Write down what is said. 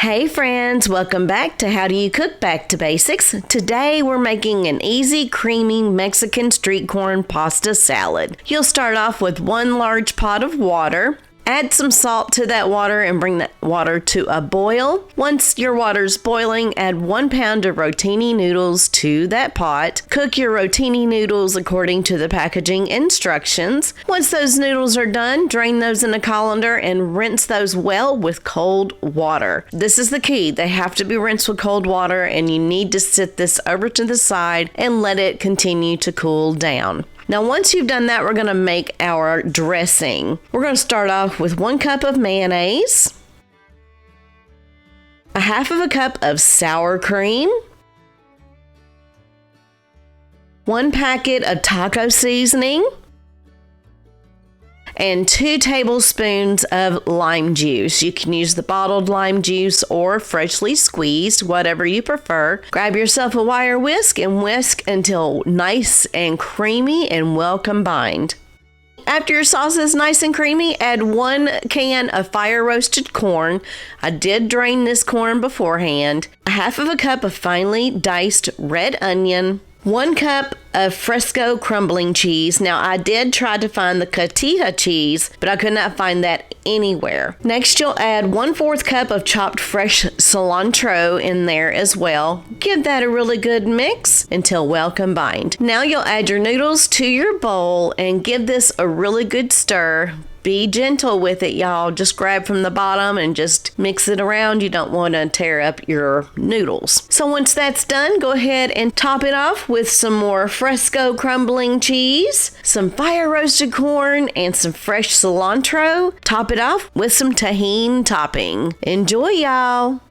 Hey friends, welcome back to How Do You Cook Back to Basics. Today we're making an easy, creamy Mexican street corn pasta salad. You'll start off with 1 large pot of water. Add some salt to that water and bring that water to a boil. Once your water's boiling, add 1 pound of rotini noodles to that pot. Cook your rotini noodles according to the packaging instructions. Once those noodles are done, drain those in a colander and rinse those well with cold water. This is the key. They have to be rinsed with cold water, and you need to sit this over to the side and let it continue to cool down. Now, once you've done that, we're going to make our dressing. We're going to start off with 1 cup of mayonnaise, 1/2 cup of sour cream, 1 packet of taco seasoning, and 2 tablespoons of lime juice. You can use the bottled lime juice or freshly squeezed, whatever you prefer. Grab yourself a wire whisk and whisk until nice and creamy and well combined. After your sauce is nice and creamy, add 1 can of fire roasted corn. I did drain this corn beforehand. 1/2 cup of finely diced red onion. 1 cup of Fresco crumbling cheese. Now, I did try to find the Cotija cheese, but I could not find that anywhere. Next, you'll add 1/4 cup of chopped fresh cilantro in there as well. Give that a really good mix until well combined. Now, you'll add your noodles to your bowl and give this a really good stir. Be gentle with it, y'all. Just grab from the bottom and just mix it around. You don't want to tear up your noodles. So once that's done, go ahead and top it off with some more Fresco crumbling cheese, some fire roasted corn, and some fresh cilantro. Top it off with some tahini topping. Enjoy, y'all.